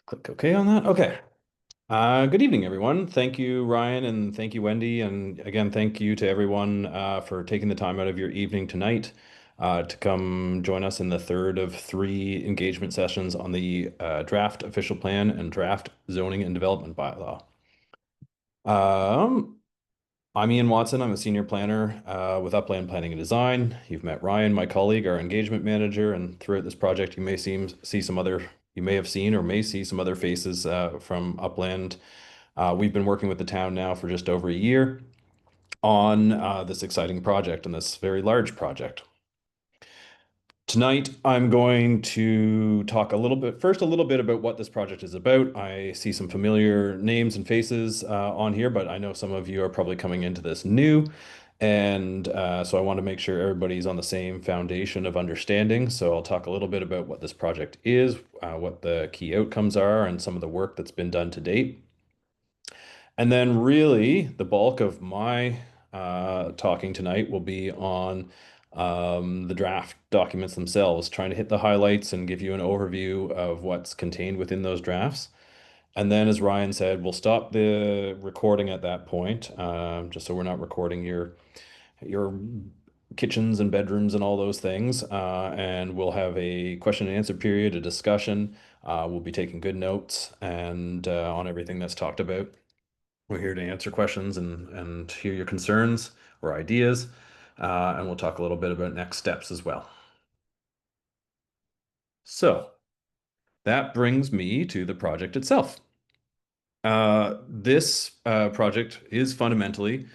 Click OK on that. Okay. Good evening, everyone. Thank you, Ryan, and thank you, Wendy. And again, thank you to everyone for taking the time out of your evening tonight to come join us in the third of three engagement sessions on the draft official plan and draft zoning and development bylaw. Um, I'm Ian Watson. I'm a senior planner with Upland Planning and Design. You've met Ryan, my colleague, our engagement manager, and throughout this project, you may have seen or may see some other faces from Upland. We've been working with the town now for just over a year on this exciting project and this very large project. Tonight, I'm going to talk a little bit about what this project is about. I see some familiar names and faces on here, but I know some of you are probably coming into this new. And so I want to make sure everybody's on the same foundation of understanding. So I'll talk a little bit about what this project is, what the key outcomes are, and some of the work that's been done to date. And then really the bulk of my talking tonight will be on the draft documents themselves, trying to hit the highlights and give you an overview of what's contained within those drafts. And then, as Ryan said, we'll stop the recording at that point, just so we're not recording your kitchens and bedrooms and all those things. And we'll have a question and answer period, a discussion. We'll be taking good notes and on everything that's talked about. We're here to answer questions and hear your concerns or ideas, and we'll talk a little bit about next steps as well. So that brings me to the project itself. This project is fundamentally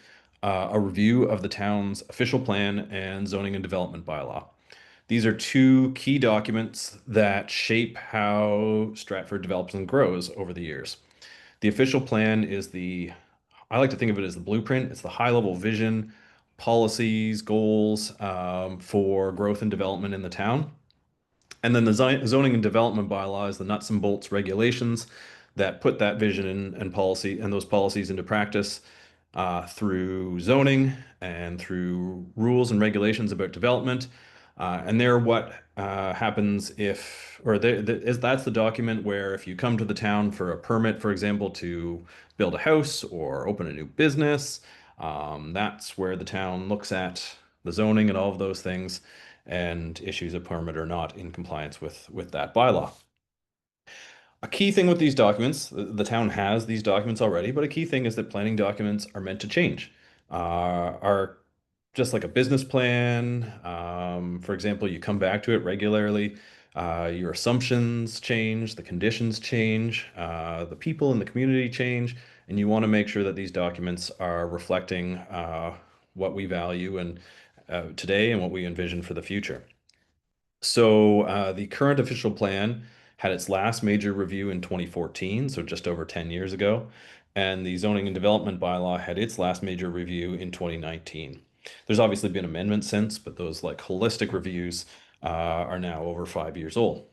a review of the town's official plan and zoning and development bylaw. These are two key documents that shape how Stratford develops and grows over the years. The official plan is I like to think of it as the blueprint. It's the high level vision, policies, goals for growth and development in the town. And then the zoning and development bylaw is the nuts and bolts regulations that put that vision and policy and those policies into practice through zoning and through rules and regulations about development. And they're what happens if, or that's the document where if you come to the town for a permit, for example, to build a house or open a new business, that's where the town looks at the zoning and all of those things and issues a permit or not in compliance with that bylaw. A key thing with these documents, the town has these documents already, but a key thing is that planning documents are meant to change. Are just like a business plan. For example, you come back to it regularly. Your assumptions change, the conditions change, the people in the community change, and you want to make sure that these documents are reflecting what we value and today and what we envision for the future. So the current official plan had its last major review in 2014, so just over 10 years ago, and the zoning and development bylaw had its last major review in 2019. There's obviously been amendments since, but those like holistic reviews are now over 5 years old.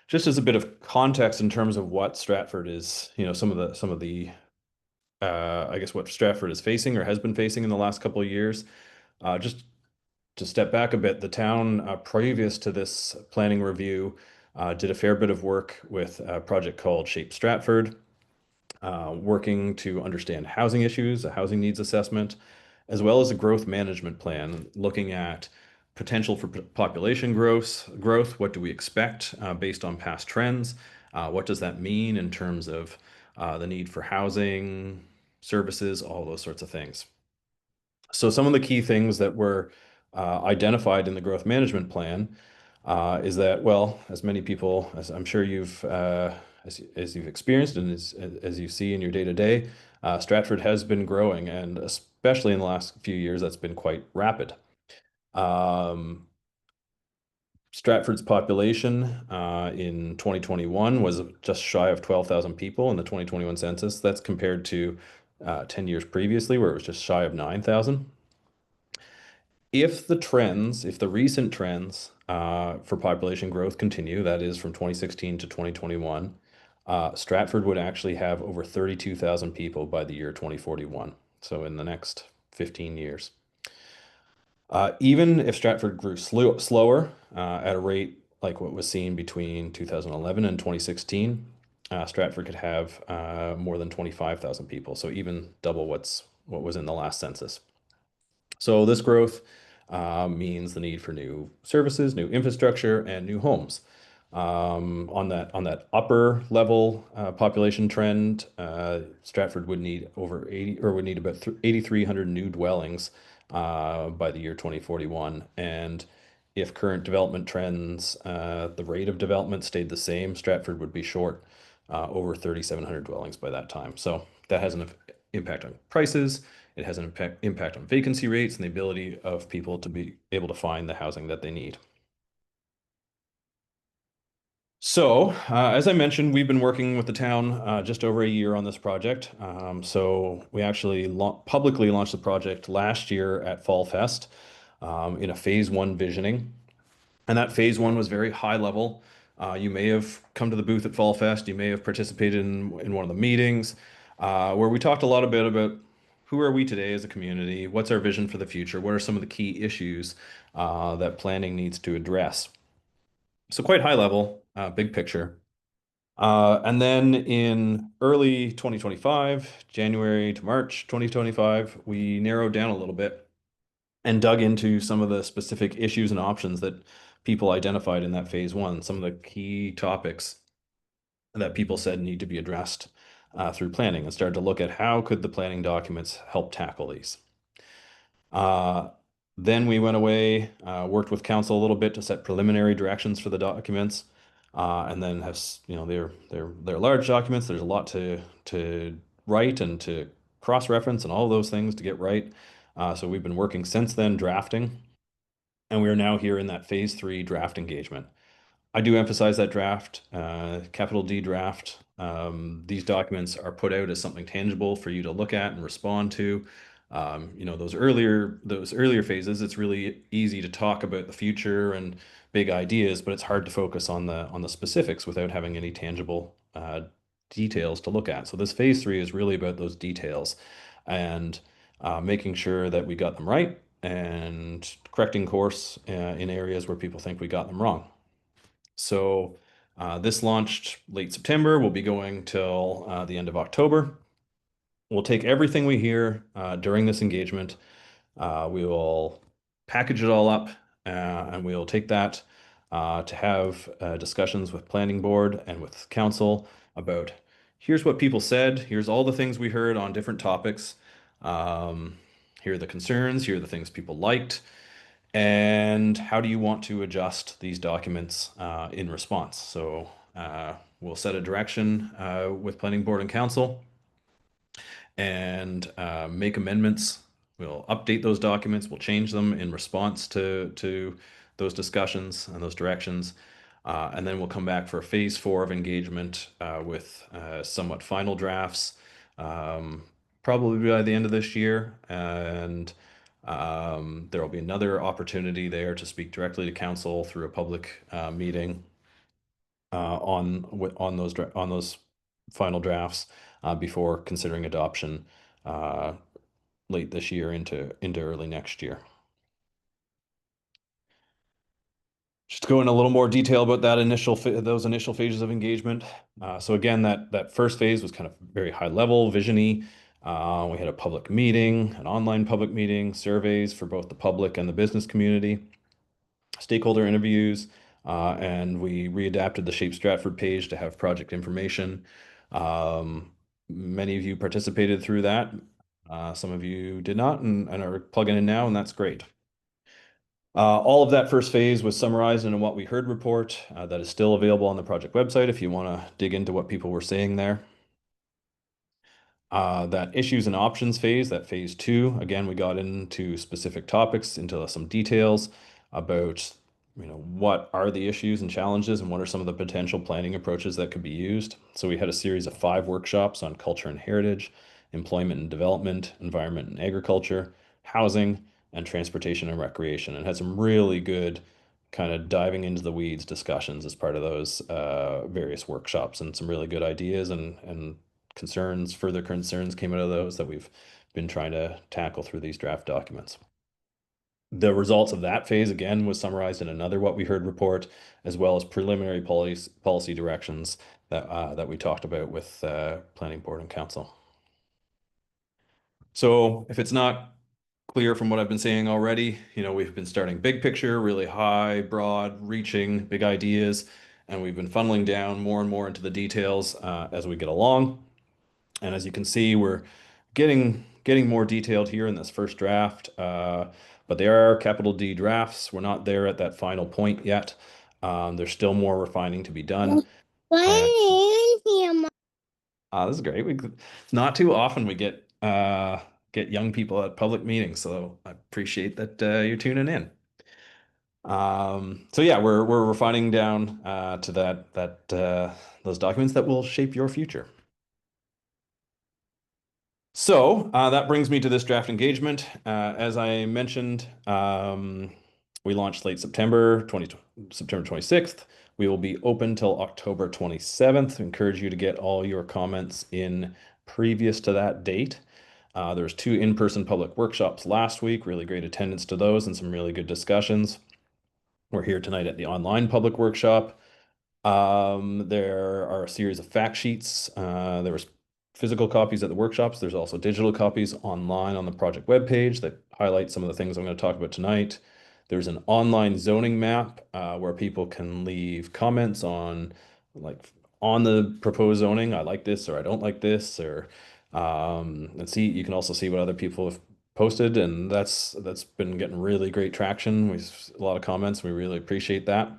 Just as a bit of context in terms of what Stratford is, some of the I guess what Stratford is facing or has been facing in the last couple of years. Just to step back a bit, the town, previous to this planning review, did a fair bit of work with a project called Shape Stratford, working to understand housing issues, a housing needs assessment, as well as a growth management plan, looking at potential for population growth. What do we expect based on past trends? What does that mean in terms of the need for housing, services, all those sorts of things. So some of the key things that were identified in the growth management plan is that, well, as many people, as I'm sure as you've experienced and as you see in your day to day, Stratford has been growing, and especially in the last few years, that's been quite rapid. Um, Stratford's population in 2021 was just shy of 12,000 people in the 2021 census. That's compared to 10 years previously, where it was just shy of 9,000. If the recent trends for population growth continue, that is from 2016 to 2021, Stratford would actually have over 32,000 people by the year 2041. So in the next 15 years. Even if Stratford grew slower at a rate like what was seen between 2011 and 2016, Stratford could have more than 25,000 people, so even double what was in the last census. So this growth means the need for new services, new infrastructure, and new homes. On that upper level population trend, Stratford would need over 80 or would need about 8,300 new dwellings by the year 2041. And if current development trends, the rate of development stayed the same, Stratford would be short over 3,700 dwellings by that time. So that has an impact on prices. It has an impact on vacancy rates and the ability of people to be able to find the housing that they need. So, as I mentioned, we've been working with the town just over a year on this project. So we actually publicly launched the project last year at Fall Fest in a phase one visioning. And that phase one was very high level. You may have come to the booth at Fall Fest. You may have participated in one of the meetings where we talked a lot about who are we today as a community? What's our vision for the future? What are some of the key issues that planning needs to address? So quite high level, big picture. And then in early 2025, January to March 2025, we narrowed down a little bit and dug into some of the specific issues and options that people identified in that phase one, some of the key topics that people said need to be addressed through planning, and started to look at how could the planning documents help tackle these. Uh, then we went away, worked with council a little bit to set preliminary directions for the documents, and then they're large documents. There's a lot to write and to cross-reference and all of those things to get right. So we've been working since then drafting, and we are now here in that phase three draft engagement. I do emphasize that draft, capital D draft. These documents are put out as something tangible for you to look at and respond to. Those earlier phases, it's really easy to talk about the future and big ideas, but it's hard to focus on the specifics without having any tangible details to look at. So this phase three is really about those details and making sure that we got them right and correcting course in areas where people think we got them wrong. So this launched late September. We'll be going till the end of October. We'll take everything we hear during this engagement. We will package it all up, and we'll take that to have discussions with planning board and with council about here's what people said, here's all the things we heard on different topics. Um, Here are the concerns, here are the things people liked. And how do you want to adjust these documents in response? So we'll set a direction with planning board and council and make amendments. We'll update those documents. We'll change them in response to those discussions and those directions. And then we'll come back for phase four of engagement with somewhat final drafts, um, probably by the end of this year. And there will be another opportunity there to speak directly to council through a public meeting on those final drafts before considering adoption uh, late this year into early next year. Just to go in a little more detail about those initial phases of engagement. So again, that first phase was kind of very high level, visiony. We had a public meeting, an online public meeting, surveys for both the public and the business community, stakeholder interviews, and we readapted the Shape Stratford page to have project information. Many of you participated through that. Some of you did not and are plugging in now, and that's great. All of that first phase was summarized in a What We Heard report that is still available on the project website if you want to dig into what people were saying there. That issues and options phase, that phase two, again, we got into specific topics, into some details about, what are the issues and challenges and what are some of the potential planning approaches that could be used. So we had a series of 5 workshops on culture and heritage, employment and development, environment and agriculture, housing, and transportation and recreation, and had some really good kind of diving into the weeds discussions as part of those various workshops, and some really good ideas and further concerns came out of those that we've been trying to tackle through these draft documents. The results of that phase again was summarized in another What We Heard report, as well as preliminary policy directions that we talked about with Planning Board and Council. So if it's not clear from what I've been saying already, we've been starting big picture, really high, broad, reaching, big ideas, and we've been funneling down more and more into the details as we get along. And as you can see, we're getting more detailed here in this first draft, but they are capital D drafts. We're not there at that final point yet. There's still more refining to be done. And this is great. It's not too often we get young people at public meetings, so I appreciate that you're tuning in. So yeah, we're refining down to that those documents that will shape your future. So that brings me to this draft engagement. As I mentioned, we launched late September 26th. We will be open till October 27th. Encourage you to get all your comments in previous to that date. There's two in-person public workshops last week, really great attendance to those and some really good discussions. We're here tonight at the online public workshop. There are a series of fact sheets. There was physical copies at the workshops. There's also digital copies online on the project webpage that highlight some of the things I'm going to talk about tonight. There's an online zoning map where people can leave comments on the proposed zoning. I like this or I don't like this, or and see you can also see what other people have posted, and that's been getting really great traction. We've a lot of comments. We really appreciate that.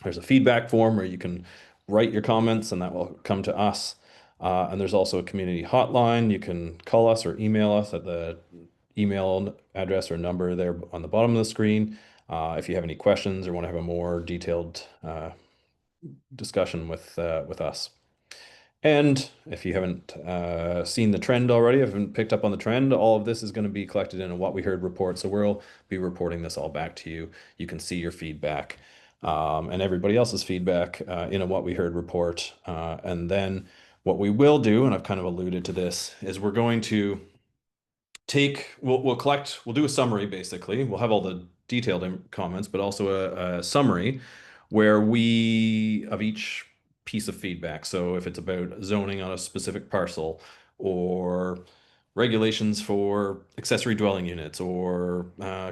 There's a feedback form where you can write your comments and that will come to us. And there's also a community hotline. You can call us or email us at the email address or number there on the bottom of the screen. If you have any questions or want to have a more detailed discussion with us. And if you haven't seen the trend already, haven't picked up on the trend, all of this is going to be collected in a What We Heard report. So we'll be reporting this all back to you. You can see your feedback and everybody else's feedback in a What We Heard report. And then what we will do, and I've kind of alluded to this, is we're going to we'll do a summary basically. We'll have all the detailed comments, but also a summary where we of each piece of feedback. So if it's about zoning on a specific parcel or regulations for accessory dwelling units or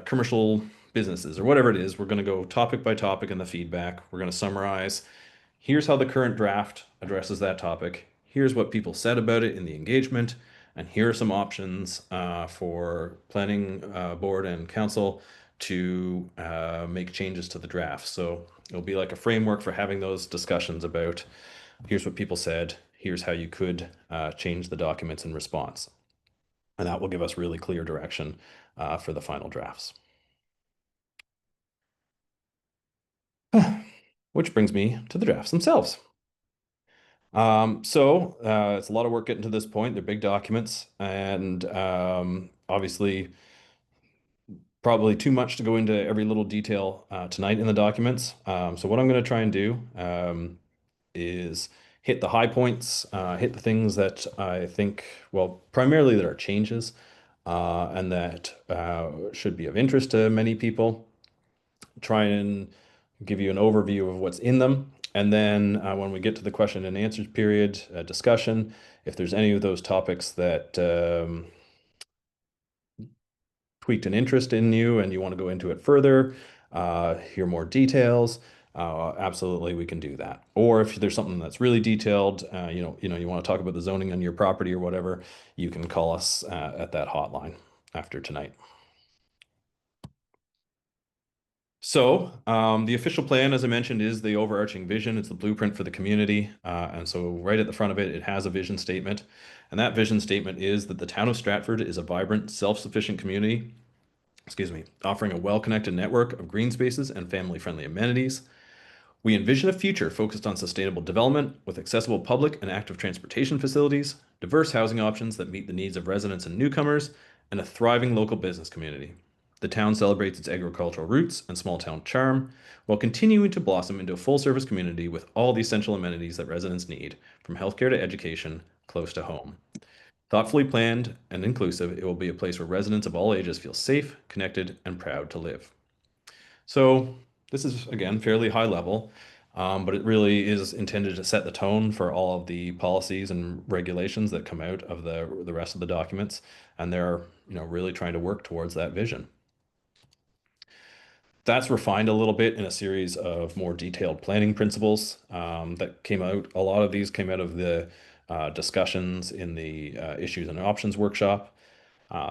commercial businesses or whatever it is, we're going to go topic by topic in the feedback. We're going to summarize. Here's how the current draft addresses that topic. Here's what people said about it in the engagement. And here are some options for planning board and council to make changes to the draft. So it'll be like a framework for having those discussions about here's what people said, here's how you could change the documents in response. And that will give us really clear direction for the final drafts. Which brings me to the drafts themselves. It's a lot of work getting to this point. They're big documents, and obviously, probably too much to go into every little detail tonight in the documents. So what I'm going to try and do is hit the high points, hit the things that I think, well, primarily that are changes, and that should be of interest to many people. Try and give you an overview of what's in them. And then when we get to the question and answers period discussion, if there's any of those topics that tweaked an interest in you and you want to go into it further, hear more details, absolutely we can do that. Or if there's something that's really detailed, you want to talk about the zoning on your property or whatever, you can call us at that hotline after tonight. So, the official plan, as I mentioned, is the overarching vision. It's the blueprint for the community. And so, right at the front of it, it has a vision statement. And that vision statement is that the town of Stratford is a vibrant, self-sufficient community, offering a well-connected network of green spaces and family-friendly amenities. We envision a future focused on sustainable development with accessible public and active transportation facilities, diverse housing options that meet the needs of residents and newcomers, and a thriving local business community. The town celebrates its agricultural roots and small town charm while continuing to blossom into a full service community with all the essential amenities that residents need, from healthcare to education, close to home. Thoughtfully planned and inclusive, it will be a place where residents of all ages feel safe, connected, and proud to live. So, this is again fairly high level, but it really is intended to set the tone for all of the policies and regulations that come out of the rest of the documents, and they're, really trying to work towards that vision. That's refined a little bit in a series of more detailed planning principles that came out. A lot of these came out of the discussions in the issues and options workshop.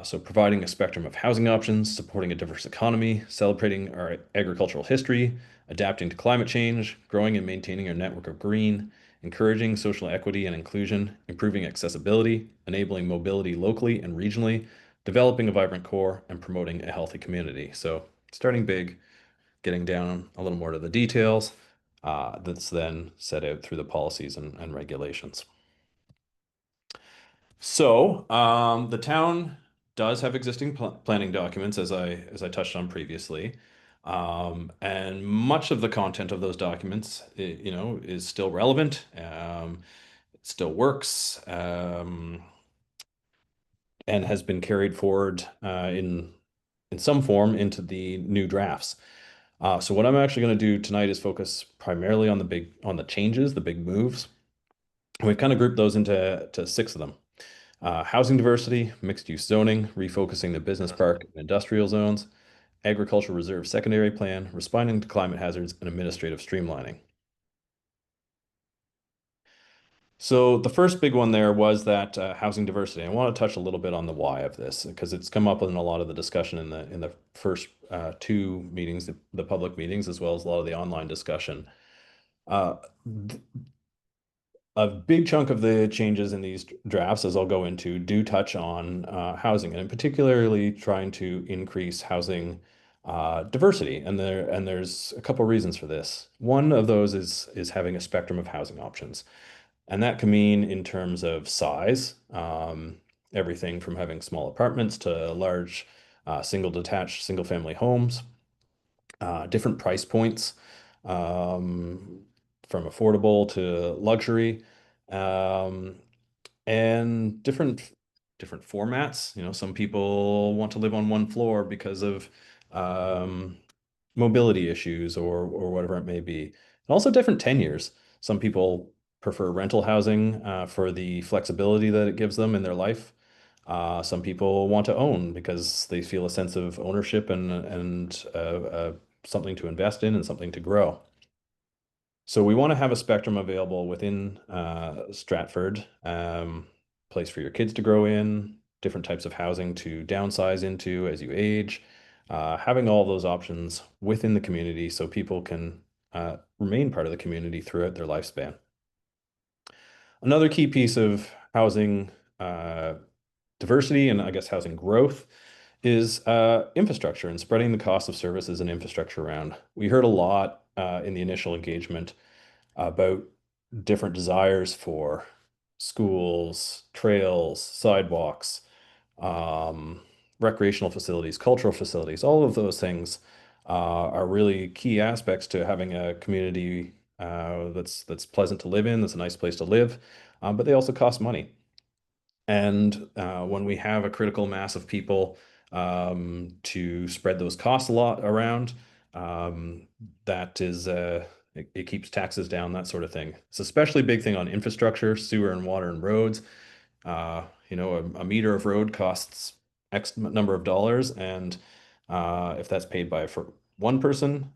So, providing a spectrum of housing options, supporting a diverse economy, celebrating our agricultural history, adapting to climate change, growing and maintaining our network of green, encouraging social equity and inclusion, improving accessibility, enabling mobility locally and regionally, developing a vibrant core, and promoting a healthy community. So, starting big, getting down a little more to the details, that's then set out through the policies and regulations. So, the town does have existing planning documents, as I touched on previously, and much of the content of those documents, is still relevant. It still works, and has been carried forward in some form into the new drafts. So, what I'm actually going to do tonight is focus primarily on the changes, the big moves. And we've kind of grouped those into six of them. Housing diversity, mixed use zoning, refocusing the business park and industrial zones, agricultural reserve secondary plan, responding to climate hazards, and administrative streamlining. So the first big one there was that housing diversity. I want to touch a little bit on the why of this because it's come up in a lot of the discussion in the first two meetings, the public meetings, as well as a lot of the online discussion. Uh, A big chunk of the changes in these drafts, as I'll go into, do touch on housing, and particularly trying to increase housing diversity. And there's a couple reasons for this. One of those is having a spectrum of housing options, and that can mean in terms of size, everything from having small apartments to large single detached single family homes, different price points, um, from affordable to luxury, um, and different formats. Some people want to live on one floor because of um, mobility issues or whatever it may be. And also different tenures. Some people prefer rental housing for the flexibility that it gives them in their life. Some people want to own because they feel a sense of ownership and something to invest in and something to grow. So we want to have a spectrum available within Stratford, place for your kids to grow in, different types of housing to downsize into as you age, having all those options within the community so people can remain part of the community throughout their lifespan. Another key piece of housing uh, diversity and I guess housing growth is infrastructure and spreading the cost of services and infrastructure around. We heard a lot in the initial engagement about different desires for schools, trails, sidewalks, um, recreational facilities, cultural facilities. All of those things are really key aspects to having a community that's pleasant to live in, that's a nice place to live, but they also cost money. And when we have a critical mass of people to spread those costs a lot around, um, that is, it keeps taxes down, that sort of thing. It's especially a big thing on infrastructure, sewer and water and roads. A meter of road costs X number of dollars, and if that's paid by for one person,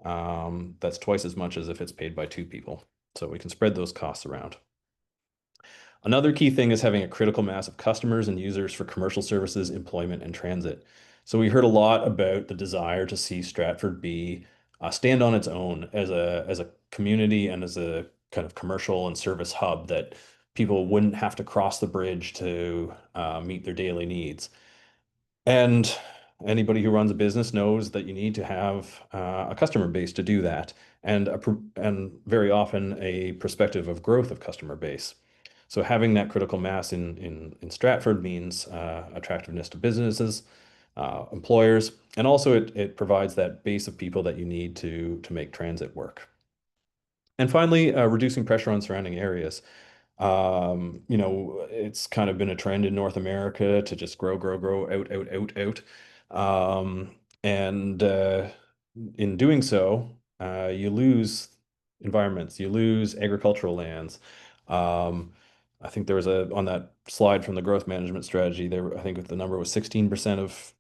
that's twice as much as if it's paid by two people. So we can spread those costs around. Another key thing is having a critical mass of customers and users for commercial services, employment, and transit. So we heard a lot about the desire to see Stratford be stand on its own as a community and as a kind of commercial and service hub that people wouldn't have to cross the bridge to meet their daily needs. And anybody who runs a business knows that you need to have a customer base to do that, and and very often a perspective of growth of customer base. So having that critical mass in Stratford means attractiveness to businesses, employers, and also it provides that base of people that you need to make transit work. And finally, reducing pressure on surrounding areas. It's kind of been a trend in North America to just grow, grow, grow, out, out, out, out. And in doing so, you lose environments, you lose agricultural lands. Um, I think there was a on that slide from the growth management strategy there. I think the number was 16% of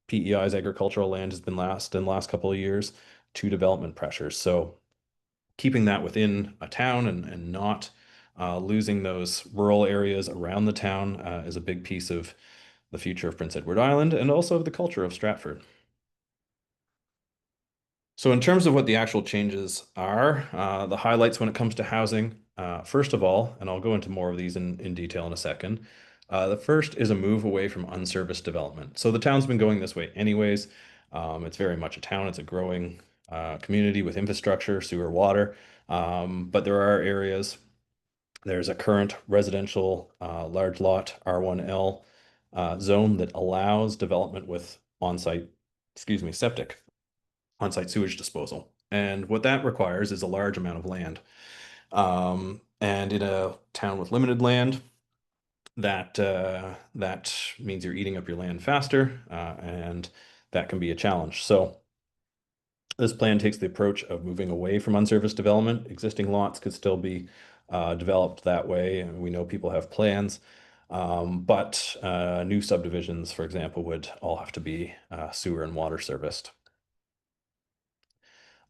PEI's agricultural land has been lost in the last couple of years to development pressures. So keeping that within a town and not losing those rural areas around the town is a big piece of the future of Prince Edward Island and also of the culture of Stratford. So, in terms of what the actual changes are, the highlights when it comes to housing, first of all, and I'll go into more of these in detail in a second. The first is a move away from unserviced development. So, the town's been going this way anyways. It's very much a town, it's a growing community with infrastructure, sewer, water. But there are areas, there's a current residential large lot R1L zone that allows development with on-site, excuse me, septic on-site sewage disposal. And what that requires is a large amount of land. And in a town with limited land, that means you're eating up your land faster, and that can be a challenge. So this plan takes the approach of moving away from unserviced development. Existing lots could still be developed that way, and we know people have plans. But new subdivisions, for example, would all have to be sewer and water serviced.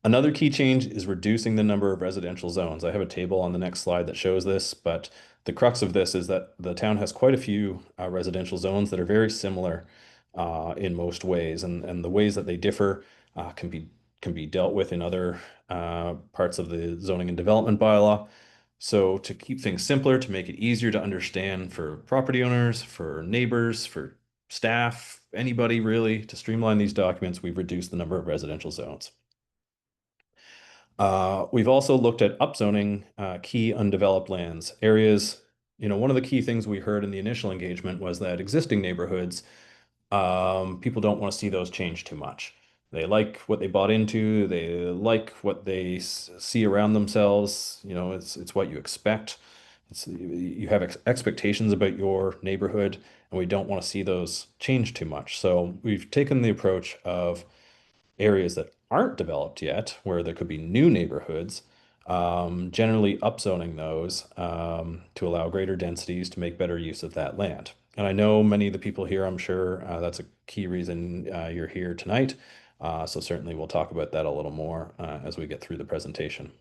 Another key change is reducing the number of residential zones. I have a table on the next slide that shows this, but the crux of this is that the town has quite a few residential zones that are very similar in most ways, and the ways that they differ can be dealt with in other parts of the zoning and development bylaw. So to keep things simpler, to make it easier to understand for property owners, for neighbors, for staff, anybody really, to streamline these documents, we've reduced the number of residential zones. We've also looked at upzoning key undeveloped lands, areas. One of the key things we heard in the initial engagement was that existing neighborhoods, people don't want to see those change too much. They like what they bought into, they like what they see around themselves. It's what you expect. You have expectations about your neighborhood, and we don't want to see those change too much. So we've taken the approach of areas that aren't developed yet, where there could be new neighborhoods, generally upzoning those to allow greater densities to make better use of that land. And I know many of the people here, I'm sure that's a key reason you're here tonight. So certainly we'll talk about that a little more as we get through the presentation.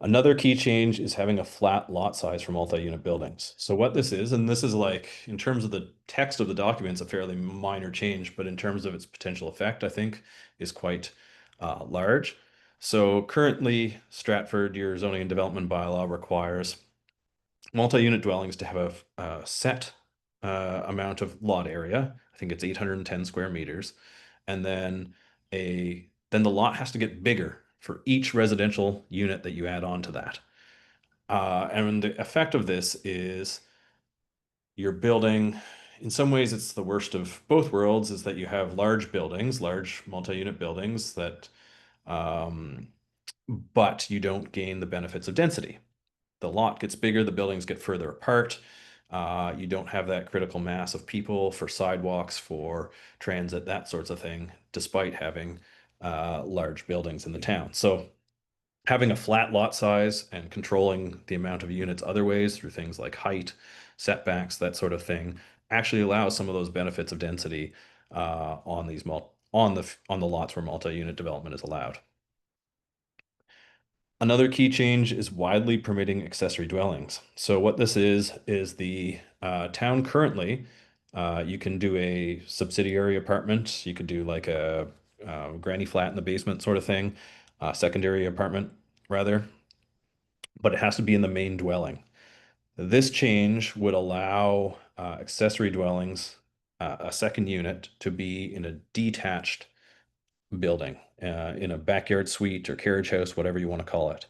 Another key change is having a flat lot size for multi-unit buildings. So what this is, and this is like, in terms of the text of the documents, a fairly minor change, but in terms of its potential effect, I think is quite large. So currently, Stratford, your zoning and development bylaw requires multi-unit dwellings to have a set amount of lot area. I think it's 810 square meters. And then the lot has to get bigger for each residential unit that you add on to that. And the effect of this is you're building, in some ways, it's the worst of both worlds, is that you have large buildings, large multi-unit buildings um, but you don't gain the benefits of density. The lot gets bigger, the buildings get further apart. You don't have that critical mass of people for sidewalks, for transit, that sorts of thing, despite having large buildings in the town. So having a flat lot size and controlling the amount of units other ways through things like height, setbacks, that sort of thing, actually allows some of those benefits of density on the lots where multi-unit development is allowed. Another key change is widely permitting accessory dwellings. So what this is the town currently, you can do a subsidiary apartment. You could do like a granny flat in the basement sort of thing, secondary apartment rather, but it has to be in the main dwelling. This change would allow accessory dwellings, a second unit, to be in a detached building, in a backyard suite or carriage house, whatever you want to call it.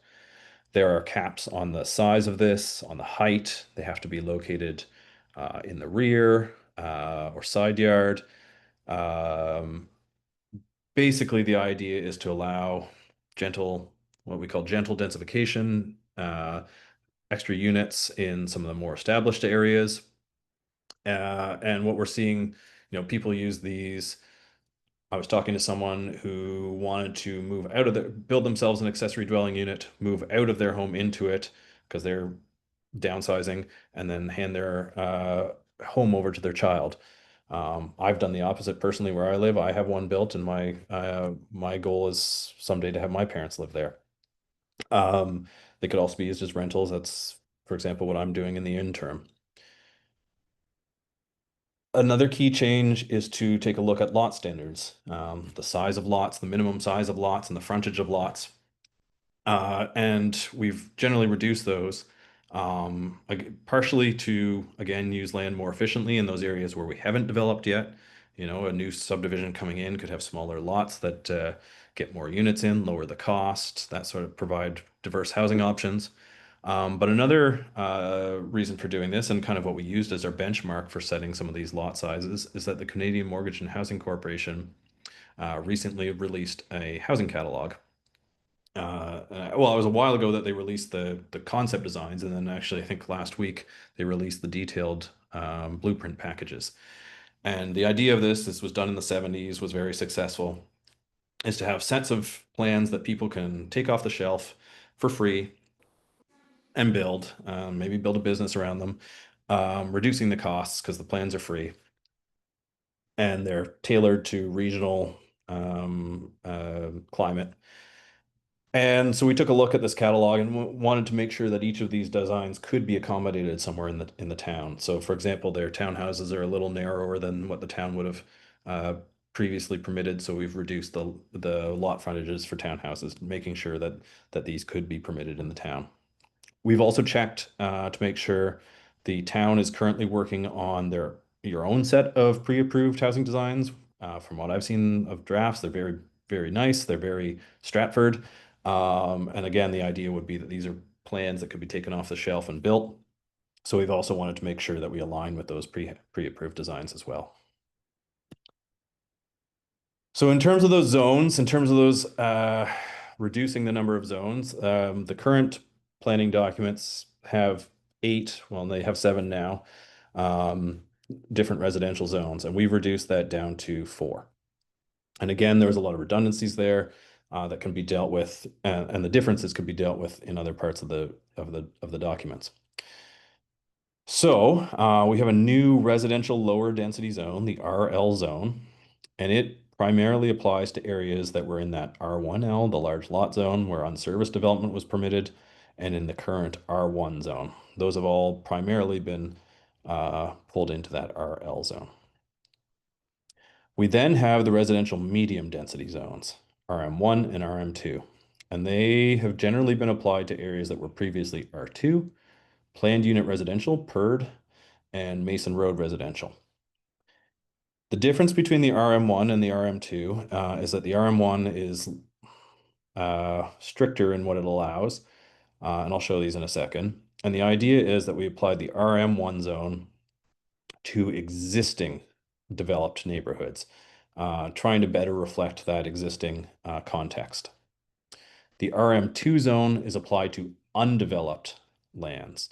There are caps on the size of this, on the height. They have to be located in the rear or side yard. Um, Basically, the idea is to allow gentle, what we call gentle densification. extra units in some of the more established areas. And what we're seeing, people use these. I was talking to someone who wanted to move out of build themselves an accessory dwelling unit, move out of their home into it because they're downsizing, and then hand their home over to their child. I've done the opposite personally where I live. I have one built, and my goal is someday to have my parents live there. Um, they could also be used as rentals. That's, for example, what I'm doing in the interim. Another key change is to take a look at lot standards, the size of lots, the minimum size of lots, and the frontage of lots. And we've generally reduced those, partially to, again, use land more efficiently in those areas where we haven't developed yet. A new subdivision coming in could have smaller lots that get more units in, lower the cost, that sort of provide diverse housing options. But another reason for doing this, and kind of what we used as our benchmark for setting some of these lot sizes, is that the Canadian Mortgage and Housing Corporation recently released a housing catalog. Well, it was a while ago that they released the concept designs, and then actually, I think last week they released the detailed blueprint packages. And the idea of this was done in the 70s, was very successful, is to have sets of plans that people can take off the shelf for free and build, maybe build a business around them, reducing the costs because the plans are free and they're tailored to regional climate. And so we took a look at this catalog and wanted to make sure that each of these designs could be accommodated somewhere in the town. So, for example, their townhouses are a little narrower than what the town would have uh, previously permitted. So we've reduced the lot frontages for townhouses, making sure that these could be permitted in the town. We've also checked to make sure the town is currently working on your own set of pre-approved housing designs. From what I've seen of drafts, they're very, very nice. They're very Stratford. And again, the idea would be that these are plans that could be taken off the shelf and built. So we've also wanted to make sure that we align with those pre-approved designs as well. So in terms of those zones, in terms of those reducing the number of zones, the current planning documents have eight, well, they have seven now, um, different residential zones, and we've reduced that down to four. And again, there was a lot of redundancies there that can be dealt with, and the differences could be dealt with in other parts of the documents. So we have a new residential lower density zone, the RL zone, and it primarily applies to areas that were in that R1L, the large lot zone, where unserviced development was permitted, and in the current R1 zone. Those have all primarily been pulled into that RL zone. We then have the residential medium density zones, RM1 and RM2, and they have generally been applied to areas that were previously R2, planned unit residential, PURD, and Mason Road residential. The difference between the RM1 and the RM2 is that the RM1 is stricter in what it allows, and I'll show these in a second. And the idea is that we applied the RM1 zone to existing developed neighborhoods, trying to better reflect that existing context. The RM2 zone is applied to undeveloped lands.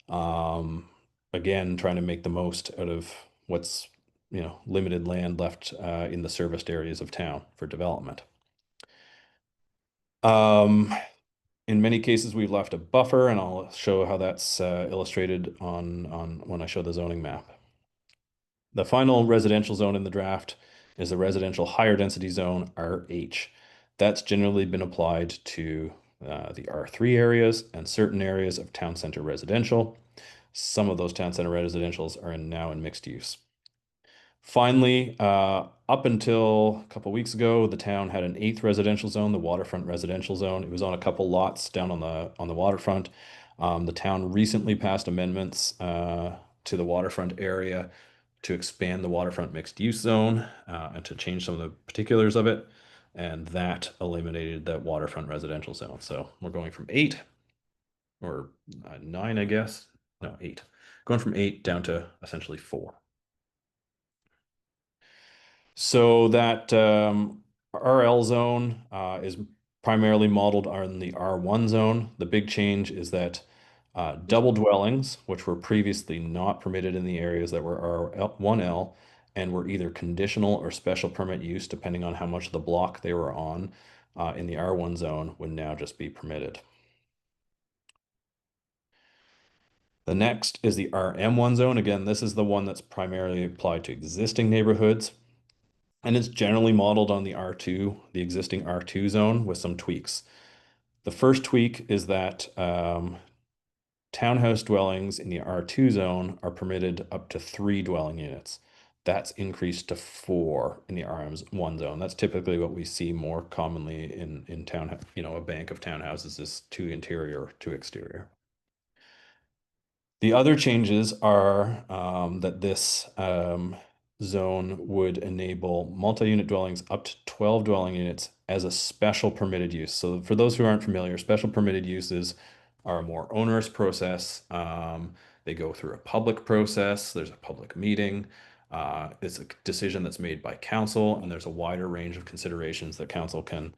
Again, trying to make the most out of what's limited land left in the serviced areas of town for development. In many cases, we've left a buffer, and I'll show how that's illustrated on when I show the zoning map. The final residential zone in the draft is the residential higher density zone, RH. That's generally been applied to the R3 areas and certain areas of town center residential. Some of those town center residentials are now in mixed use. Finally, up until a couple weeks ago, the town had an eighth residential zone, the waterfront residential zone. It was on a couple lots down on the waterfront. The town recently passed amendments to the waterfront area to expand the waterfront mixed use zone and to change some of the particulars of it. And that eliminated that waterfront residential zone. So we're going from eight or nine, I guess. No, eight. Going from eight down to essentially four. So that RL zone is primarily modeled on the R1 zone. The big change is that Double dwellings, which were previously not permitted in the areas that were R1L and were either conditional or special permit use, depending on how much of the block they were on, in the R1 zone, would now just be permitted. The next is the RM1 zone. Again, this is the one that's primarily applied to existing neighborhoods, and it's generally modeled on the R2, the existing R2 zone, with some tweaks. The first tweak is that townhouse dwellings in the R2 zone are permitted up to 3 dwelling units. That's increased to 4 in the RM1 zone. That's typically what we see more commonly in town, a bank of townhouses is 2 interior, 2 exterior. The other changes are that this zone would enable multi-unit dwellings up to 12 dwelling units as a special permitted use. So for those who aren't familiar, special permitted uses are a more onerous process. They go through a public process. There's a public meeting. It's a decision that's made by council, and there's a wider range of considerations that council can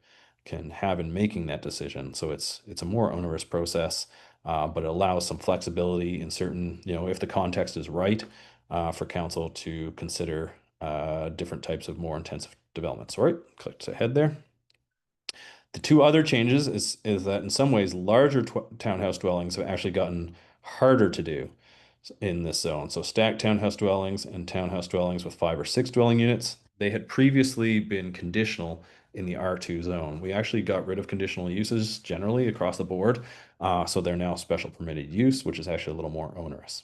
have in making that decision. So it's a more onerous process, but it allows some flexibility in certain, if the context is right, for council to consider different types of more intensive developments. All right, click ahead there. The two other changes is that in some ways larger townhouse dwellings have actually gotten harder to do in this zone. So stacked townhouse dwellings and townhouse dwellings with 5 or 6 dwelling units, they had previously been conditional in the R2 zone. We actually got rid of conditional uses generally across the board. So they're now special permitted use, which is actually a little more onerous.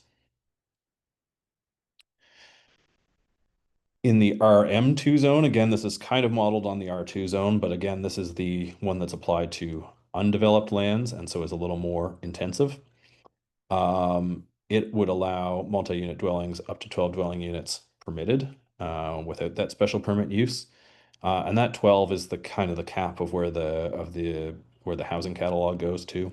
In the RM2 zone, again, this is kind of modeled on the R2 zone, but again, this is the one that's applied to undeveloped lands and so is a little more intensive. It would allow multi-unit dwellings up to 12 dwelling units permitted without that special permit use. And that 12 is the kind of the cap of where the housing catalog goes to.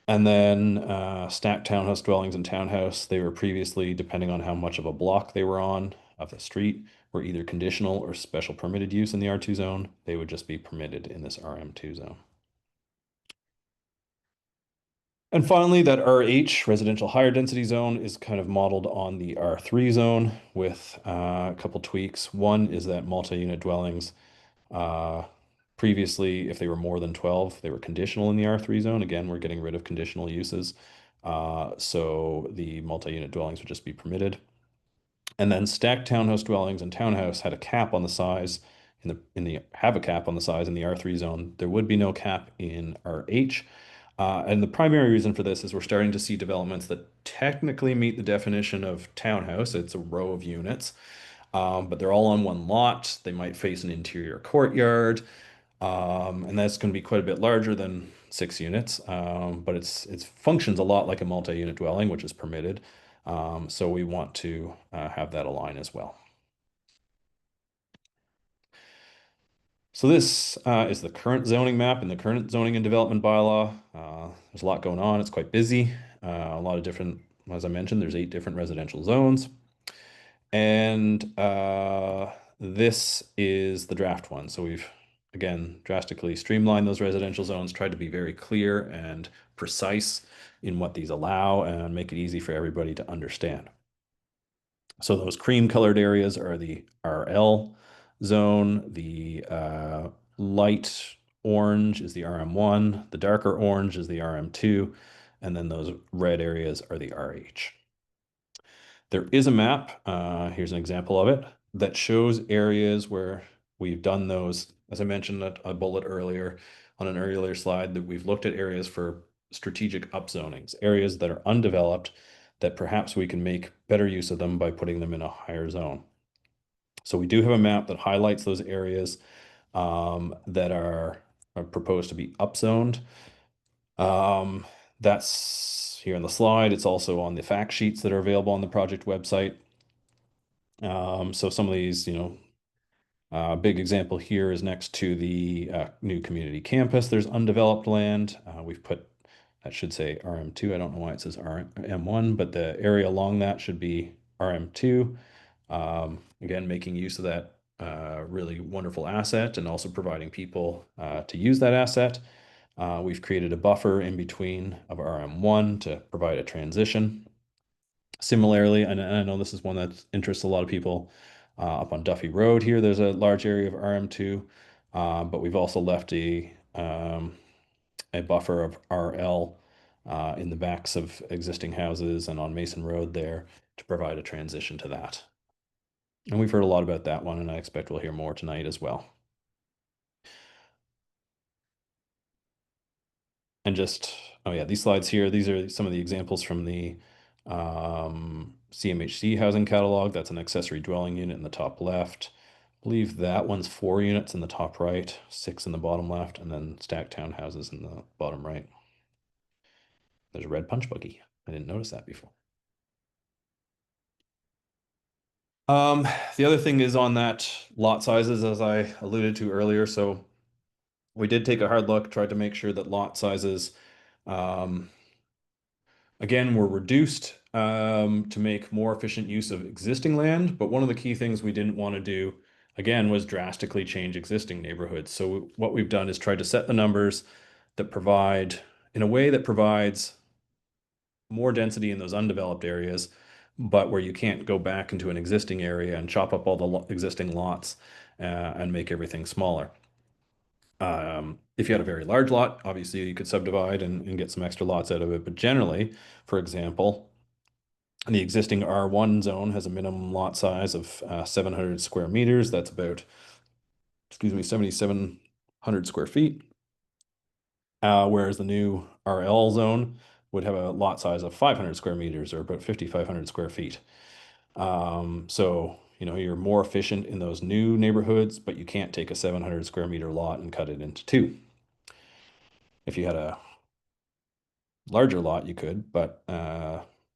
And then stacked townhouse dwellings and townhouse, they were previously, depending on how much of a block they were on of the street, were either conditional or special permitted use in the R2 zone. They would just be permitted in this RM2 zone. And finally, that RH, residential higher density zone, is kind of modeled on the R3 zone with a couple tweaks. One is that multi-unit dwellings, uh, previously, if they were more than 12, they were conditional in the R3 zone. Again, we're getting rid of conditional uses. So the multi-unit dwellings would just be permitted. And then stacked townhouse dwellings and townhouse had a cap on the size have a cap on the size in the R3 zone. There would be no cap in RH. And the primary reason for this is we're starting to see developments that technically meet the definition of townhouse. It's a row of units, but they're all on one lot. They might face an interior courtyard, and that's going to be quite a bit larger than 6 units. But it functions a lot like a multi-unit dwelling, which is permitted. So we want to have that align as well. So this is the current zoning map and the current zoning and development bylaw. There's a lot going on. It's quite busy. A lot of different, as I mentioned, there's 8 different residential zones. And this is the draft one. So we've, again, drastically streamlined those residential zones, tried to be very clear and precise in what these allow and make it easy for everybody to understand. So those cream colored areas are the RL zone. The light orange is the RM1. The darker orange is the RM2. And then those red areas are the RH. There is a map, here's an example of it, that shows areas where we've done those, as I mentioned a bullet earlier on an earlier slide, that we've looked at areas for strategic upzonings, areas that are undeveloped that perhaps we can make better use of them by putting them in a higher zone. So we do have a map that highlights those areas that are proposed to be upzoned. That's here on the slide. It's also on the fact sheets that are available on the project website. So some of these, big example here is next to the new community campus. There's undeveloped land. We've put, that should say RM2. I don't know why it says RM1, but the area along that should be RM2. Again, making use of that really wonderful asset and also providing people to use that asset. We've created a buffer in between of RM1 to provide a transition. Similarly, and I know this is one that interests a lot of people, up on Duffy Road here, there's a large area of RM2, but we've also left a buffer of RL in the backs of existing houses and on Mason Road there to provide a transition to that. And we've heard a lot about that one, and I expect we'll hear more tonight as well. And just, oh yeah, these slides here, these are some of the examples from the CMHC housing catalog. That's an accessory dwelling unit in the top left. I believe that one's 4 units in the top right, 6 in the bottom left, and then stacked townhouses in the bottom right. There's a red punch buggy. I didn't notice that before. Um, the other thing is on that lot sizes, as I alluded to earlier. So we did take a hard look, tried to make sure that lot sizes, um, again, were reduced to make more efficient use of existing land. But one of the key things we didn't want to do, again, was drastically change existing neighborhoods. So what we've done is tried to set the numbers that provide, in a way that provides more density in those undeveloped areas, but where you can't go back into an existing area and chop up all the existing lots and make everything smaller. If you had a very large lot, obviously you could subdivide and get some extra lots out of it. But generally, for example, the existing R1 zone has a minimum lot size of 700 square meters. That's about, excuse me, 7,700 square feet. Whereas the new RL zone would have a lot size of 500 square meters or about 5,500 square feet. So, you're more efficient in those new neighborhoods, but you can't take a 700 square meter lot and cut it into two. If you had a larger lot, you could, but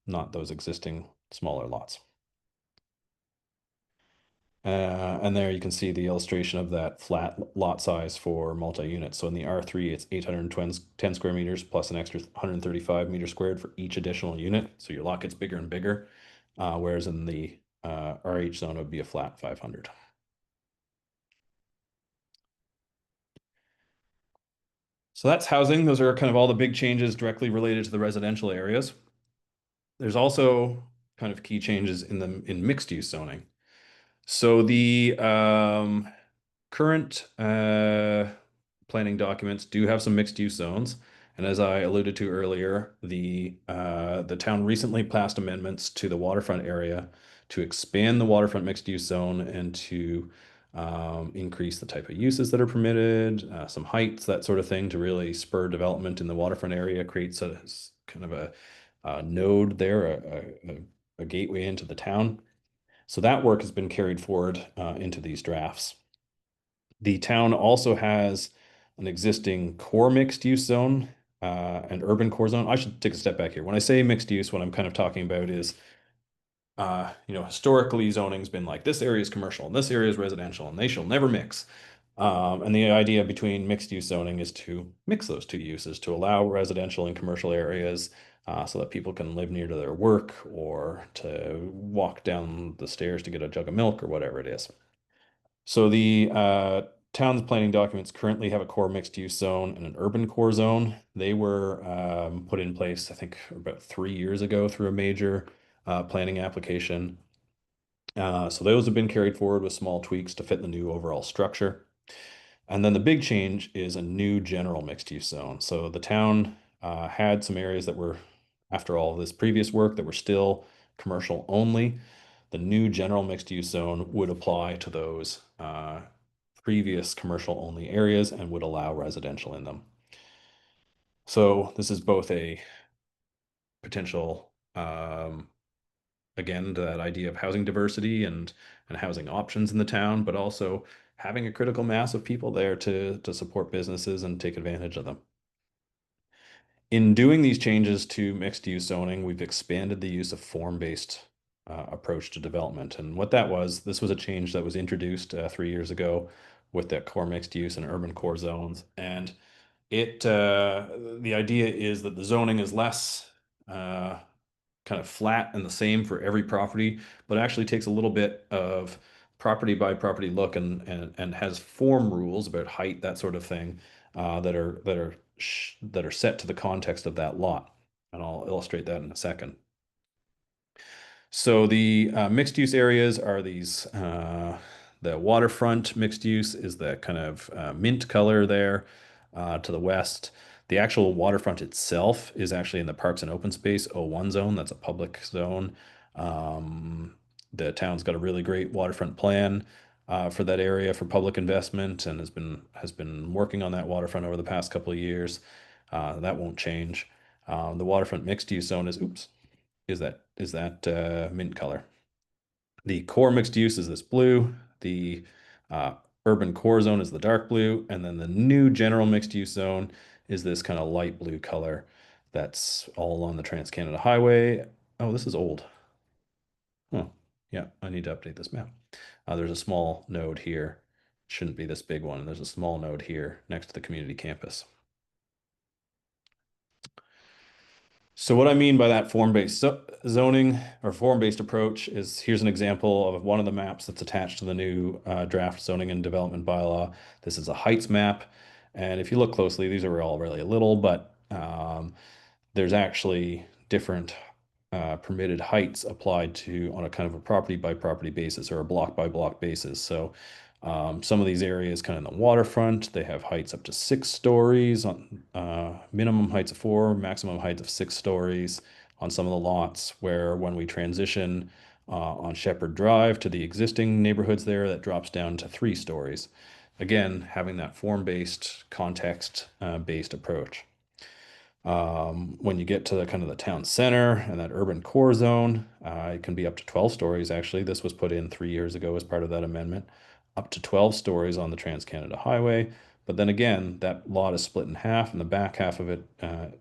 not those existing smaller lots. And there you can see the illustration of that flat lot size for multi-units. So in the R3, it's 810 square meters plus an extra 135 meters squared for each additional unit. So your lot gets bigger and bigger, whereas in the RH zone, it would be a flat 500. So that's housing. Those are kind of all the big changes directly related to the residential areas. There's also kind of key changes in mixed use zoning. So the current planning documents do have some mixed use zones. And as I alluded to earlier, the town recently passed amendments to the waterfront area to expand the waterfront mixed use zone and to increase the type of uses that are permitted, some heights, that sort of thing, to really spur development in the waterfront area, creates a kind of a node there, a gateway into the town. So that work has been carried forward into these drafts. The town also has an existing core mixed use zone, an urban core zone. I should take a step back here. When I say mixed use, what I'm kind of talking about is, historically zoning's been like this area is commercial and this area is residential and they shall never mix. And the idea between mixed use zoning is to mix those two uses to allow residential and commercial areas so that people can live near to their work or to walk down the stairs to get a jug of milk or whatever it is. So the town's planning documents currently have a core mixed use zone and an urban core zone. They were put in place, I think, about 3 years ago through a major planning application. So those have been carried forward with small tweaks to fit the new overall structure. And then the big change is a new general mixed use zone. So the town had some areas that were, after all of this previous work, that were still commercial only. The new general mixed use zone would apply to those previous commercial only areas and would allow residential in them. So this is both a potential, again, to that idea of housing diversity and housing options in the town, but also having a critical mass of people there to support businesses and take advantage of them. In doing these changes to mixed use zoning, we've expanded the use of form-based approach to development. And what that was, this was a change that was introduced 3 years ago with the core mixed use and urban core zones. And the idea is that the zoning is less kind of flat and the same for every property, but actually takes a little bit of property by property look and has form rules about height, that sort of thing, that are set to the context of that lot. And I'll illustrate that in a second. So the mixed use areas are these. The waterfront mixed use is the kind of mint color there to the west. The actual waterfront itself is actually in the Parks and Open Space O1 zone. That's a public zone. Um, the town's got a really great waterfront plan for that area for public investment and has been working on that waterfront over the past couple of years. That won't change. The waterfront mixed use zone is that mint color. The core mixed use is this blue. The uh, urban core zone is the dark blue, and then the new general mixed use zone is this kind of light blue color that's all along the Trans-Canada Highway. Oh, this is old. Oh, yeah, I need to update this map. There's a small node here. Shouldn't be this big one. There's a small node here next to the community campus. So what I mean by that form-based zoning or form-based approach is here's an example of one of the maps that's attached to the new draft zoning and development bylaw. This is a heights map. And if you look closely, these are all really little, but there's actually different permitted heights applied to on a kind of a property by property basis or a block by block basis. So some of these areas kind of in the waterfront, they have heights up to 6 stories on minimum heights of 4, maximum heights of 6 stories on some of the lots where when we transition on Shepherd Drive to the existing neighborhoods there, that drops down to 3 stories. Again, having that form-based, context-based approach. When you get to the kind of the town center and that urban core zone, it can be up to 12 stories actually. This was put in 3 years ago as part of that amendment, up to 12 stories on the Trans-Canada Highway. But then again, that lot is split in half, and the back half of it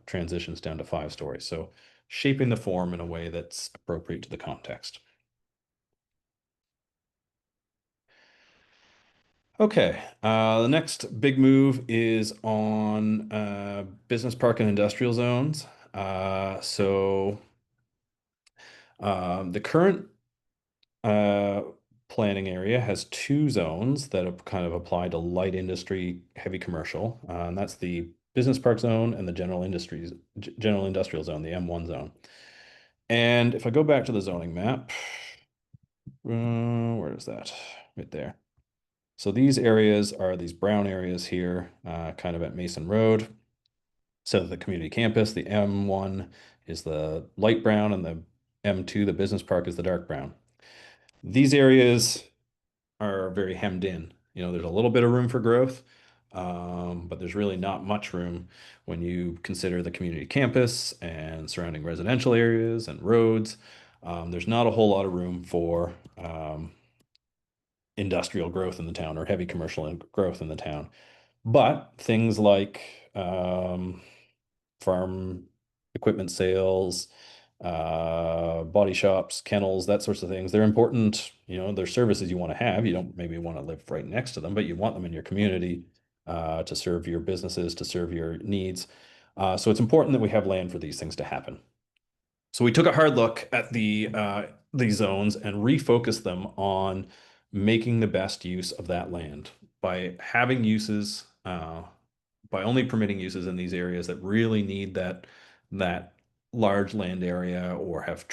transitions down to 5 stories. So shaping the form in a way that's appropriate to the context. Okay, the next big move is on business park and industrial zones. The current uh, planning area has 2 zones that have kind of apply to light industry, heavy commercial, and that's the business park zone and the general industrial zone, the M1 zone. And if I go back to the zoning map, where is that? Right there. So these areas are these brown areas here, kind of at Mason Road. So the community campus, the M1 is the light brown, and the M2, the business park, is the dark brown. These areas are very hemmed in. There's a little bit of room for growth, but there's really not much room when you consider the community campus and surrounding residential areas and roads. There's not a whole lot of room for industrial growth in the town or heavy commercial growth in the town. But things like farm equipment sales, body shops, kennels, that sorts of things. They're important, they're services you want to have. You don't maybe want to live right next to them, but you want them in your community to serve your businesses, to serve your needs. So it's important that we have land for these things to happen. So we took a hard look at these zones and refocused them on making the best use of that land by having uses, by only permitting uses in these areas that really need that large land area or have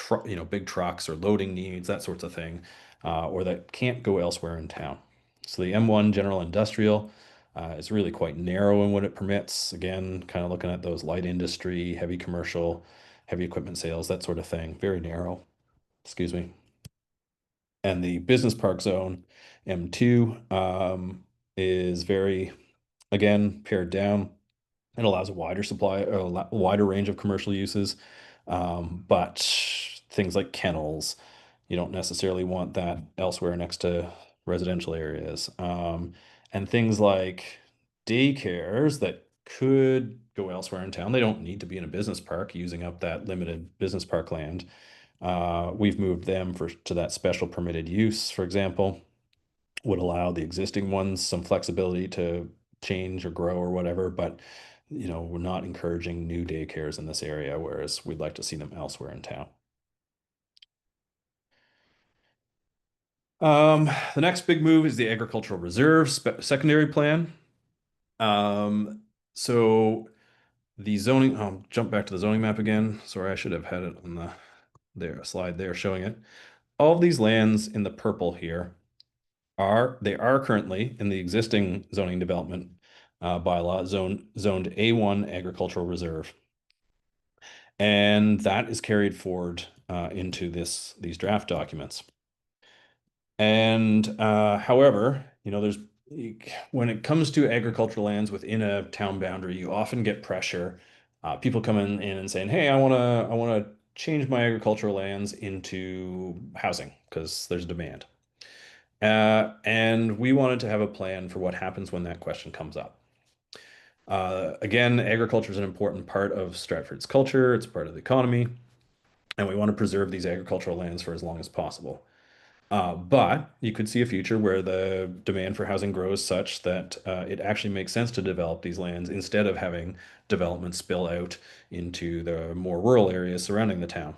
big trucks or loading needs, that sorts of thing, or that can't go elsewhere in town. So the M1 general industrial is really quite narrow in what it permits. Again, kind of looking at those light industry, heavy commercial, heavy equipment sales, that sort of thing. Very narrow. Excuse me. And the business park zone, M2, is very, again, pared down. It allows a wider supply, or a wider range of commercial uses. But things like kennels, you don't necessarily want that elsewhere next to residential areas. And things like daycares that could go elsewhere in town. They don't need to be in a business park using up that limited business park land. We've moved them to that special permitted use, for example, would allow the existing ones some flexibility to change or grow or whatever, but we're not encouraging new daycares in this area, whereas we'd like to see them elsewhere in town. The next big move is the agricultural reserve secondary plan. Um, so the zoning, I'll jump back to the zoning map again. Sorry, I should have had it on the there slide there showing it. All of these lands in the purple here are currently in the existing zoning development bylaw zoned A1 agricultural reserve, and that is carried forward into these draft documents. And however, there's when it comes to agricultural lands within a town boundary, you often get pressure. People coming in and saying, "Hey, I want to change my agricultural lands into housing because there's demand." And we wanted to have a plan for what happens when that question comes up. Again, agriculture is an important part of Stratford's culture. It's part of the economy, and we want to preserve these agricultural lands for as long as possible. But you could see a future where the demand for housing grows such that it actually makes sense to develop these lands instead of having development spill out into the more rural areas surrounding the town.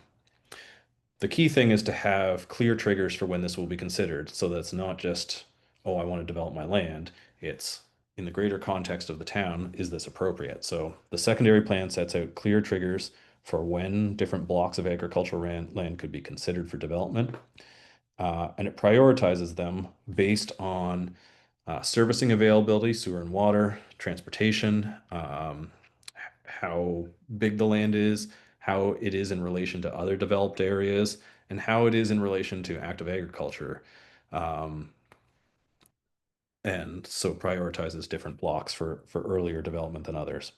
The key thing is to have clear triggers for when this will be considered, so that it's not just, oh, I want to develop my land. It's in the greater context of the town, is this appropriate? So the secondary plan sets out clear triggers for when different blocks of agricultural land could be considered for development. And it prioritizes them based on servicing availability, sewer and water, transportation, how big the land is, how it is in relation to other developed areas, and how it is in relation to active agriculture. Um, and so prioritizes different blocks for earlier development than others.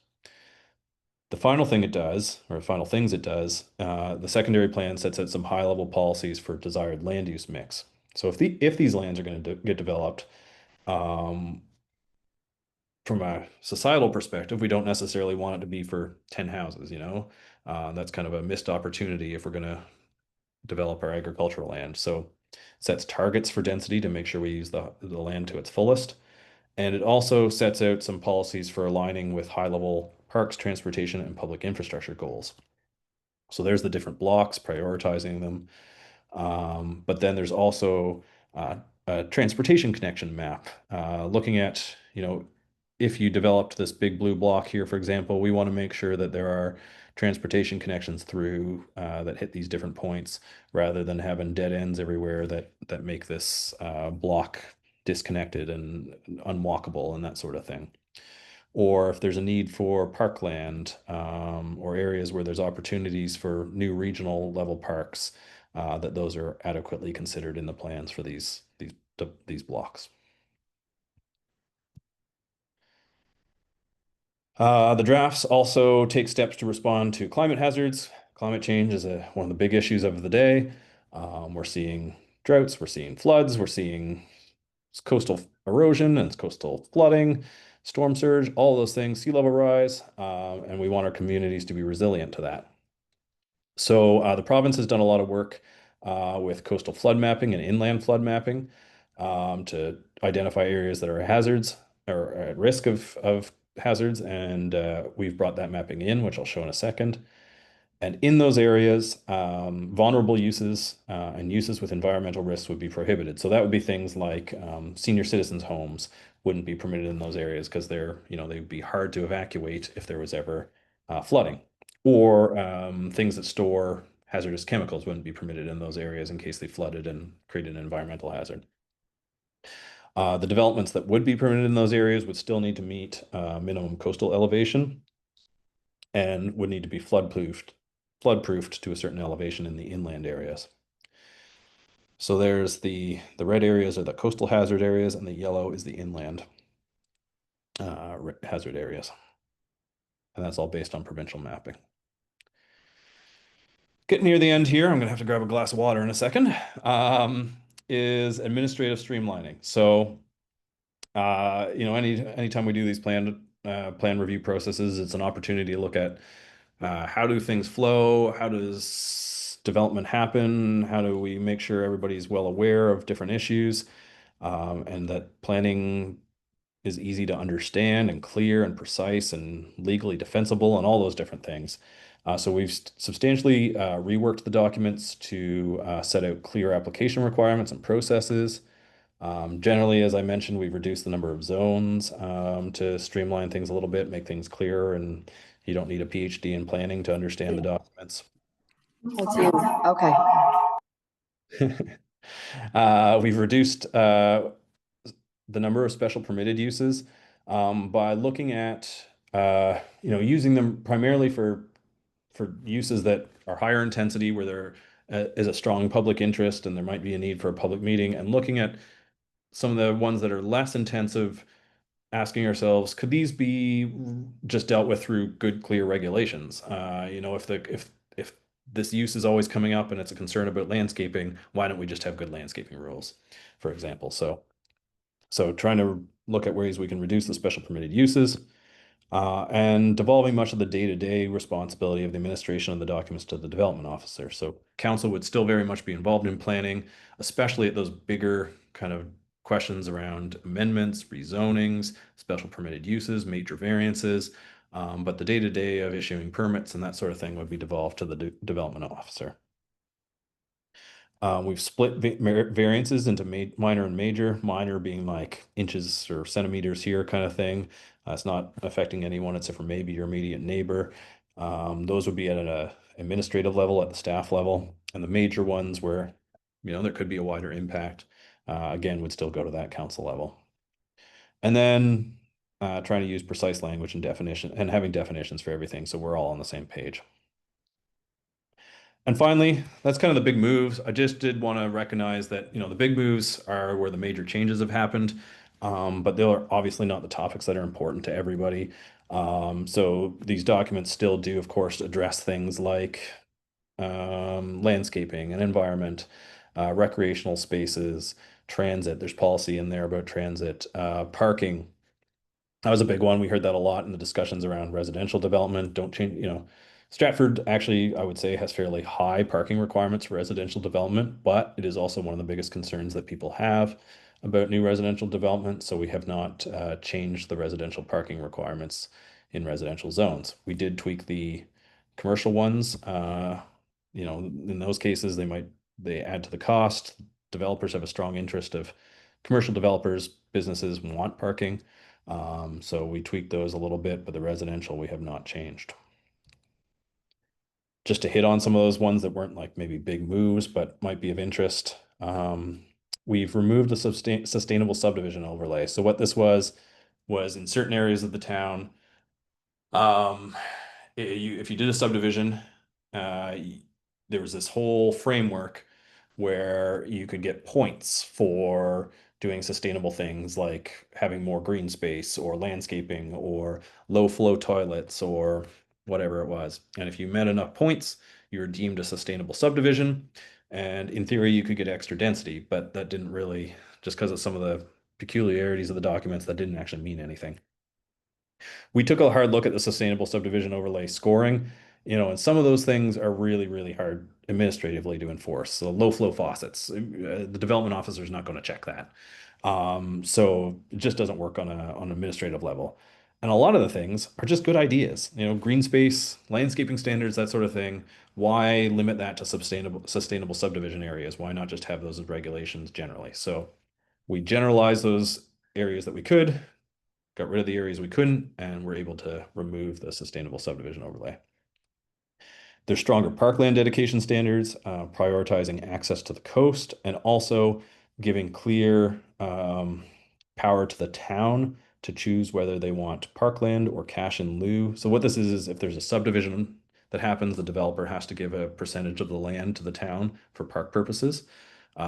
The final thing it does, or final things it does, the secondary plan sets out some high-level policies for desired land use mix. So if these lands are going to get developed, um, from a societal perspective, we don't necessarily want it to be for 10 houses, you know? That's kind of a missed opportunity if we're going to develop our agricultural land. So sets targets for density to make sure we use the land to its fullest. And it also sets out some policies for aligning with high-level parks, transportation, and public infrastructure goals. So there's the different blocks, prioritizing them. But then there's also a transportation connection map, looking at, if you developed this big blue block here, for example, we want to make sure that there are transportation connections through that hit these different points rather than having dead ends everywhere that make this block disconnected and unwalkable and that sort of thing. Or if there's a need for parkland, or areas where there's opportunities for new regional level parks, that those are adequately considered in the plans for these blocks. The drafts also take steps to respond to climate hazards. Climate change is one of the big issues of the day. We're seeing droughts, we're seeing floods, we're seeing coastal erosion and coastal flooding, storm surge, all those things, sea level rise, and we want our communities to be resilient to that. So the province has done a lot of work with coastal flood mapping and inland flood mapping, to identify areas that are hazards or at risk of hazards, and we've brought that mapping in, which I'll show in a second. And in those areas, vulnerable uses and uses with environmental risks would be prohibited. So that would be things like senior citizens' homes wouldn't be permitted in those areas because they'd be hard to evacuate if there was ever flooding. Or things that store hazardous chemicals wouldn't be permitted in those areas in case they flooded and created an environmental hazard. The developments that would be permitted in those areas would still need to meet minimum coastal elevation and would need to be flood-proofed to a certain elevation in the inland areas. So there's the red areas are the coastal hazard areas, and the yellow is the inland hazard areas. And that's all based on provincial mapping. Getting near the end here, I'm gonna have to grab a glass of water in a second. Is administrative streamlining. So, anytime we do these plan review processes, it's an opportunity to look at how do things flow? How does development happen? How do we make sure everybody's well aware of different issues, and that planning is easy to understand and clear and precise and legally defensible and all those different things. So we've substantially reworked the documents to set out clear application requirements and processes. Generally, as I mentioned, we've reduced the number of zones to streamline things a little bit, make things clearer, and you don't need a PhD in planning to understand the documents. That's you. Okay. We've reduced the number of special permitted uses by looking at using them primarily for uses that are higher intensity, where there is a strong public interest and there might be a need for a public meeting, and looking at some of the ones that are less intensive, asking ourselves, could these be just dealt with through good, clear regulations? If this use is always coming up and it's a concern about landscaping, why don't we just have good landscaping rules, for example? So trying to look at ways we can reduce the special permitted uses, and devolving much of the day-to-day responsibility of the administration of the documents to the development officer. So council would still very much be involved in planning, especially at those bigger kind of questions around amendments, rezonings, special permitted uses, major variances. But the day-to-day of issuing permits and that sort of thing would be devolved to the development officer. We've split variances into minor and major, minor being like inches or centimeters here kind of thing. It's not affecting anyone except for maybe your immediate neighbor. Those would be at an administrative level, at the staff level. And the major ones where, there could be a wider impact, again, would still go to that council level. And then trying to use precise language and definition and having definitions for everything so we're all on the same page. And finally, that's kind of the big moves. I just did want to recognize that, the big moves are where the major changes have happened, but they're obviously not the topics that are important to everybody. So these documents still do, of course, address things like landscaping and environment, recreational spaces, transit. There's policy in there about transit, parking. That was a big one. We heard that a lot in the discussions around residential development. Don't change, Stratford actually, I would say, has fairly high parking requirements for residential development, but it is also one of the biggest concerns that people have about new residential development. So we have not changed the residential parking requirements in residential zones. We did tweak the commercial ones. In those cases, they add to the cost. Developers have a strong interest of commercial developers, businesses want parking. So we tweaked those a little bit, but the residential we have not changed. Just to hit on some of those ones that weren't like maybe big moves, but might be of interest. We've removed the sustainable subdivision overlay. So what this was in certain areas of the town, um, if you did a subdivision, uh, there was this whole framework where you could get points for doing sustainable things like having more green space or landscaping or low flow toilets or whatever it was. And if you met enough points, you were deemed a sustainable subdivision. And in theory, you could get extra density, but that didn't really, just because of some of the peculiarities of the documents, that didn't actually mean anything. We took a hard look at the sustainable subdivision overlay scoring, and some of those things are really, really hard administratively to enforce. So low flow faucets, the development officer is not going to check that. So it just doesn't work on an administrative level. And a lot of the things are just good ideas, green space, landscaping standards, that sort of thing. Why limit that to sustainable subdivision areas? Why not just have those as regulations generally? So we generalized those areas that we could, got rid of the areas we couldn't, and we're able to remove the sustainable subdivision overlay. There's stronger parkland dedication standards, prioritizing access to the coast, and also giving clear power to the town to choose whether they want parkland or cash in lieu. So what this is if there's a subdivision that happens, the developer has to give a percentage of the land to the town for park purposes.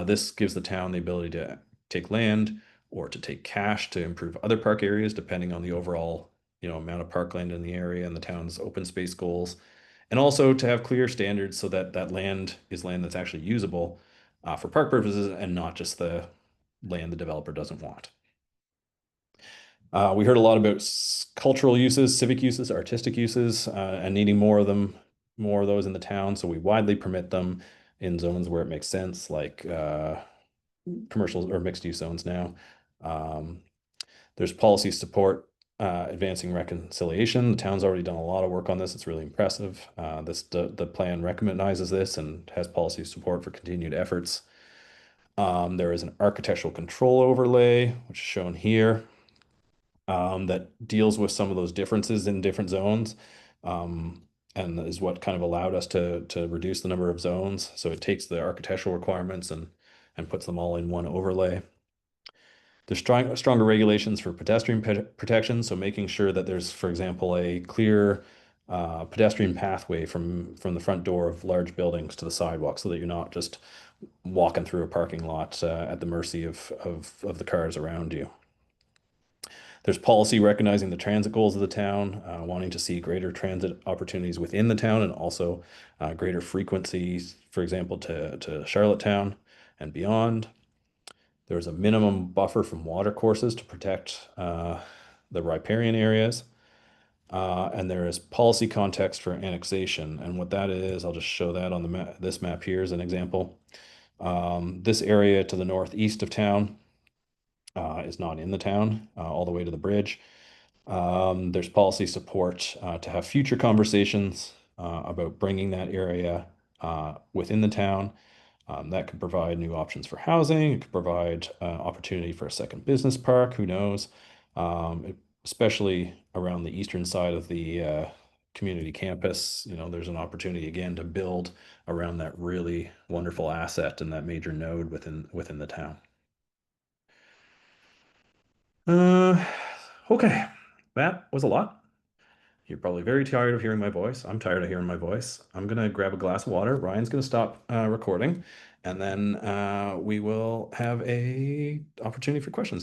This gives the town the ability to take land or to take cash to improve other park areas, depending on the overall, amount of parkland in the area and the town's open space goals. And also to have clear standards so that that land is land that's actually usable for park purposes and not just the land the developer doesn't want. We heard a lot about cultural uses, civic uses, artistic uses, and needing more of them, more of those in the town. So we widely permit them in zones where it makes sense, like commercial or mixed use zones now. There's policy support Advancing reconciliation. The town's already done a lot of work on this. It's really impressive. The plan recognizes this and has policy support for continued efforts. There is an architectural control overlay, which is shown here, that deals with some of those differences in different zones, um, and is what kind of allowed us to reduce the number of zones. So it takes the architectural requirements and puts them all in one overlay. There's stronger regulations for pedestrian protection, so making sure that there's, for example, a clear pedestrian pathway from the front door of large buildings to the sidewalk, so that you're not just walking through a parking lot at the mercy of the cars around you. There's policy recognizing the transit goals of the town, wanting to see greater transit opportunities within the town and also greater frequencies, for example, to Charlottetown and beyond. There's a minimum buffer from water courses to protect the riparian areas. And there is policy context for annexation. And what that is, I'll just show that on the map, this map here as an example. This area to the northeast of town is not in the town, all the way to the bridge. There's policy support to have future conversations about bringing that area within the town. That could provide new options for housing. It could provide opportunity for a second business park. Who knows? Especially around the eastern side of the community campus, there's an opportunity again to build around that really wonderful asset and that major node within the town. Uh, okay, that was a lot. You're probably very tired of hearing my voice. I'm tired of hearing my voice. I'm gonna grab a glass of water. Ryan's gonna stop recording, and then we will have a opportunity for questions.